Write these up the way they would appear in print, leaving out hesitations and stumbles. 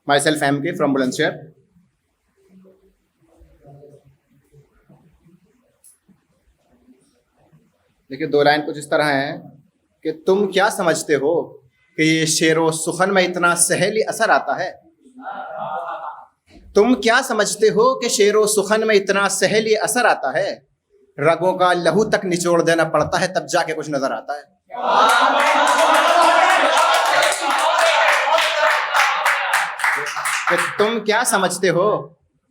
Myself MK from Bulandshahr. देखिए, दो line कुछ इस तरह है कि तुम क्या समझते हो कि ये शेरो सुखन में इतना सहेली असर आता है। तुम क्या समझते हो कि शेरो सुखन में इतना सहेली असर आता है। रगों का लहू तक निचोड़ देना पड़ता है तब जाके कुछ नजर आता है। कि तुम क्या समझते हो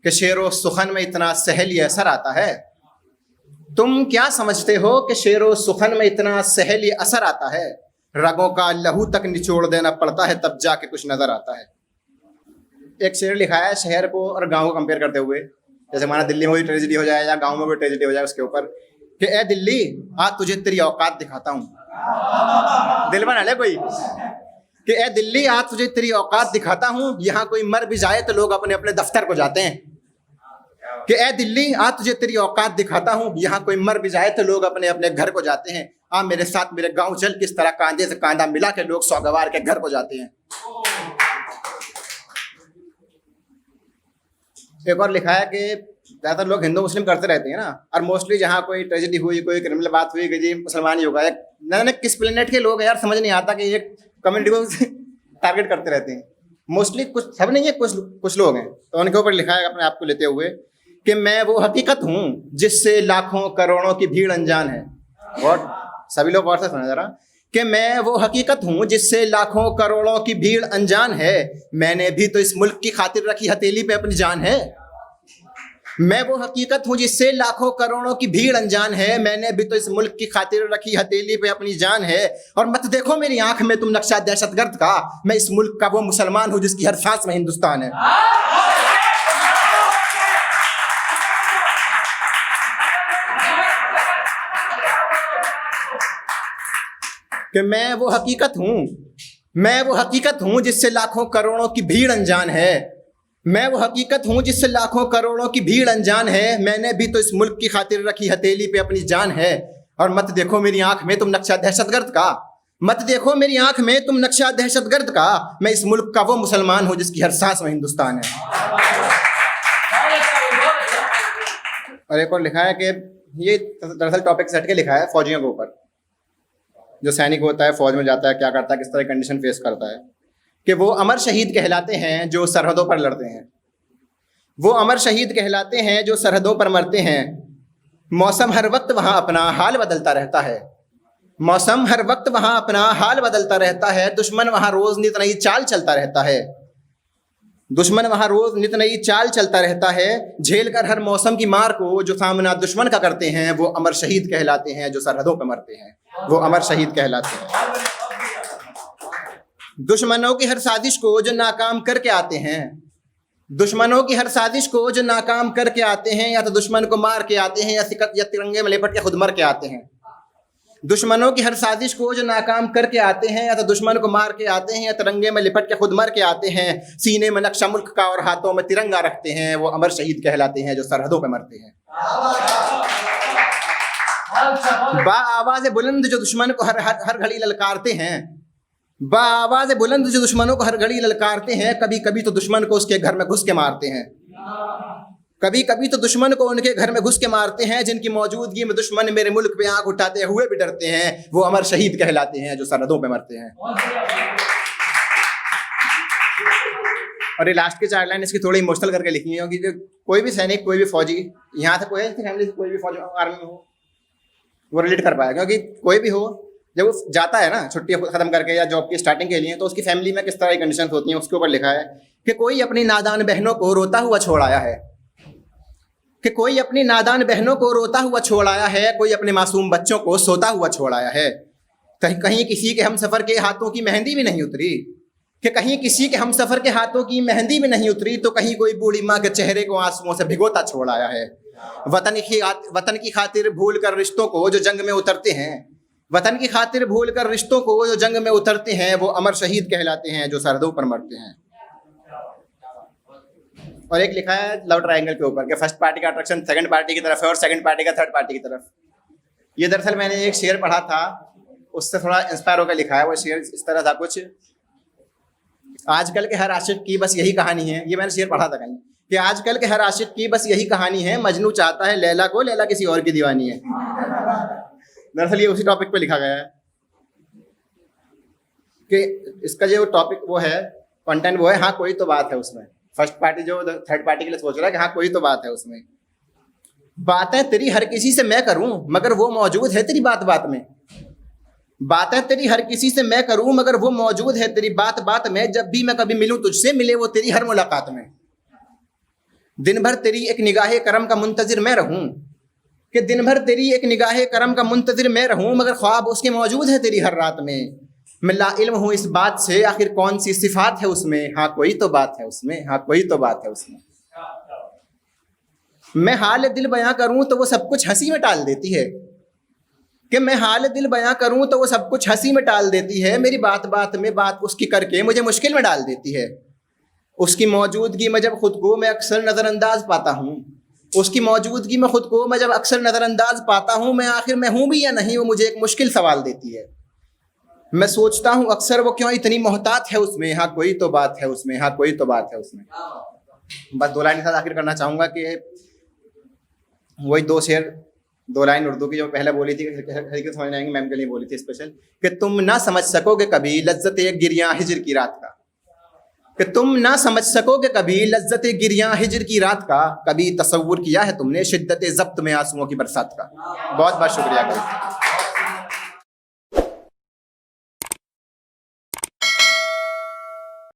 कि शेरो सुखन में इतना सहेली असर आता है। तुम क्या समझते हो कि शेरो सुखन में इतना सहेली असर आता है। रगों का लहू तक निचोड़ देना पड़ता है तब जाके कुछ नजर आता है। एक शेर लिखा है शहर को और गांव को कंपेयर करते हुए, जैसे हमारा दिल्ली में कोई ट्रेजेडी हो जाए या गांव में कोई ट्रेजेडी हो जाए, उसके ऊपर कि ए दिल्ली आज तुझे तेरी औकात दिखाता हूँ। दिल बना ले कोई कि ए दिल्ली आज तुझे तेरी औकात दिखाता हूँ। यहाँ कोई मर भी जाए तो लोग अपने अपने दफ्तर को जाते हैं। कि ए दिल्ली आज तुझे तेरी औकात दिखाता हूँ। यहाँ कोई मर भी जाए तो लोग अपने अपने घर को जाते हैं। आ मेरे साथ मेरे गांव चल, किस तरह कांधे से कांधा मिला के लोग सौगवार के घर को जाते हैं। एक और लिखा है कि ज्यादातर लोग हिंदू मुस्लिम करते रहते हैं ना, और मोस्टली जहाँ कोई ट्रेजेडी हुई, कोई क्रिमिनल बात हुई कि जी मुसलमान ही होगा, न किस प्लेनेट के लोग यार समझ नहीं आता कि ये कम्युनिटी को टारगेट करते रहते हैं। मोस्टली कुछ सब नहीं है, कुछ लोग हैं। तो उनके ऊपर लिखा है अपने आप को लेते हुए कि मैं वो हकीकत हूँ जिससे लाखों करोड़ों की भीड़ अनजान है। और सभी लोग और से सुना जरा कि मैं वो हकीकत हूँ जिससे लाखों करोड़ों की भीड़ अनजान है। मैंने भी तो इस मुल्क की खातिर रखी हथेली पे अपनी जान है। मैं वो हकीकत हूँ जिससे लाखों करोड़ों की भीड़ अनजान है। मैंने भी तो इस मुल्क की खातिर रखी हथेली पे अपनी जान है। और मत देखो मेरी आंख में तुम नक्शा दहशतगर्द का, मैं इस मुल्क का वो मुसलमान हूँ जिसकी हर सांस में हिंदुस्तान है। कि मैं वो हकीकत हूँ जिससे लाखों करोड़ों की भीड़ अनजान है। मैं वो हकीकत हूँ जिससे लाखों करोड़ों की भीड़ अनजान है। मैंने भी तो इस मुल्क की खातिर रखी हथेली पे अपनी जान है। और मत देखो मेरी आंख में तुम नक्शा दहशतगर्द का, मत देखो मेरी आंख में तुम नक्शा दहशतगर्द का, मैं इस मुल्क का वो मुसलमान हूँ जिसकी हर सांस में हिंदुस्तान है। और एक और लिखा है कि ये दरअसल टॉपिक सेट के लिखा है फौजियों के ऊपर। जो सैनिक होता है, फौज में जाता है, क्या करता है, किस तरह कंडीशन फेस करता है, कि वो अमर शहीद कहलाते हैं जो सरहदों पर लड़ते हैं। वो अमर शहीद कहलाते हैं जो सरहदों पर मरते हैं। मौसम हर वक्त वहाँ अपना हाल बदलता रहता है। मौसम हर वक्त वहाँ अपना हाल बदलता रहता है। दुश्मन वहाँ रोज नित नई चाल चलता रहता है। दुश्मन वहाँ रोज नित नई चाल चलता रहता है। झेल कर हर मौसम की मार को जो सामना दुश्मन का करते हैं, वो अमर शहीद कहलाते हैं जो सरहदों पर मरते हैं। वो अमर शहीद कहलाते हैं। दुश्मनों की हर साजिश को जो नाकाम करके आते हैं, दुश्मनों की हर साजिश को जो नाकाम करके आते हैं, या तो दुश्मन को मार के आते हैं या तिरंगे में लिपट के खुद मर के आते हैं। दुश्मनों की हर साजिश को जो नाकाम करके आते हैं, या तो दुश्मन को मार के आते हैं या तिरंगे में लिपट के खुद मर के आते हैं। सीने में नक्शा मुल्क का और हाथों में तिरंगा रखते हैं, वो अमर शहीद कहलाते हैं जो सरहदों पर मरते हैं। बा आवाज़ बुलंद जो दुश्मन को हर घड़ी ललकारते हैं, बा आवाज़ बुलंद जो दुश्मनों को हर घड़ी ललकारते हैं। कभी कभी तो दुश्मन को उसके घर में घुस के मारते हैं। कभी कभी तो दुश्मन को उनके घर में घुस के मारते हैं। जिनकी मौजूदगी में दुश्मन मेरे मुल्क पे आंख उठाते हुए भी डरते हैं, वो अमर शहीद कहलाते हैं जो सरहदों पे मरते हैं। और ये लास्ट की 4 लाइन इसकी थोड़ी इमोशनल करके लिखी है, क्योंकि कोई भी सैनिक, कोई भी फौजी, यहाँ से कोई फैमिली से कोई भी फौजी आर्मी में हो, वो रिलेट कर पाएगा। क्योंकि कोई भी हो, जब वो जाता है ना छुट्टी खत्म करके या जॉब की स्टार्टिंग के लिए, तो उसकी फैमिली में किस तरह की कंडीशन होती हैं, उसके ऊपर लिखा है कि कोई अपनी नादान बहनों को रोता हुआ छोड़ आया है। कि कोई अपनी नादान बहनों को रोता हुआ छोड़ आया है। कोई अपने मासूम बच्चों को सोता हुआ छोड़ आया है। कहीं किसी के हम सफ़र के हाथों की मेहंदी भी नहीं उतरी। कि कहीं किसी के हम सफ़र के हाथों की मेहंदी भी नहीं उतरी, तो कहीं कोई बूढ़ी माँ के चेहरे को आंसुओं से भिगोता छोड़ आया है। वतन की खातिर भूल कर रिश्तों को जो जंग में उतरते हैं, वतन की खातिर भूल कर रिश्तों को जो जंग में उतरते हैं, वो अमर शहीद कहलाते हैं जो सरहदों पर मरते हैं। और एक लिखा है लव ट्रायंगल के ऊपर कि फर्स्ट पार्टी का अट्रैक्शन सेकंड पार्टी की तरफ है और सेकंड पार्टी का थर्ड पार्टी की तरफ। ये दरअसल मैंने एक शेर पढ़ा था, उससे थोड़ा इंस्पायर होकर लिखा है। वो शेर इस तरह था कुछ आजकल के हर आशिक की बस यही कहानी है, ये मैंने शेर पढ़ा था कहीं, कि आजकल के हर आशिक की बस यही कहानी है, मजनू चाहता है लैला को, लैला किसी और की दीवानी है। दरअसल ये उसी टॉपिक पे लिखा गया है कि इसका जो टॉपिक वो है, कंटेंट वो है, हाँ कोई तो बात है उसमें। फर्स्ट पार्टी जो थर्ड पार्टी के लिए सोच रहा है कि हाँ कोई तो बात है उसमें। बातें तेरी हर किसी से मैं करूं मगर वो मौजूद है तेरी बात बात में। बातें तेरी हर किसी से मैं करूं मगर वो मौजूद है तेरी बात बात में। जब भी मैं कभी मिलूं तुझसे मिले वो तेरी हर मुलाकात में। दिन भर तेरी एक निगाहे करम का मुंतजिर मैं रहूं, कि दिन भर तेरी एक निगाहे करम का मुंतजिर मैं रहूं मगर ख्वाब उसके मौजूद है तेरी हर रात में। मैं ला इल्म हूं इस बात से आखिर कौन सी सिफात है उसमें, हाँ कोई तो बात है उसमें, हाँ कोई तो बात है उसमें। मैं हाल दिल बयां करूं तो वो सब कुछ हंसी में टाल देती है, कि मैं हाल दिल बयां करूं तो वो सब कुछ हंसी में टाल देती है। मेरी बात बात में बात उसकी करके मुझे मुश्किल में डाल देती है। उसकी मौजूदगी में जब खुद को मैं अक्सर नज़रअंदाज पाता हूँ, उसकी मौजूदगी में खुद को मैं जब अक्सर नज़रअंदाज पाता हूँ, मैं आखिर मैं हूँ भी या नहीं वो मुझे एक मुश्किल सवाल देती है। मैं सोचता हूँ अक्सर वो क्यों इतनी मोहतात है उसमें, हाँ कोई तो बात है उसमें, हाँ कोई तो बात है उसमें। बस 2 लाइन के साथ आखिर करना चाहूँगा कि वही 2 शेर 2 लाइन उर्दू की जो पहले बोली थी, हल्के समझ आएंगे, मैम के लिए बोली थी स्पेशल, कि तुम ना समझ सकोगे कभी लज्जत एक गिरियां हिजर की रात का, कि तुम ना समझ सकोगे कभी लज्जत गिरियां हिजर की रात का। कभी तसव्वुर किया है तुमने शिद्दत ज़ब्त में आंसुओं की बरसात का। बहुत बहुत शुक्रिया।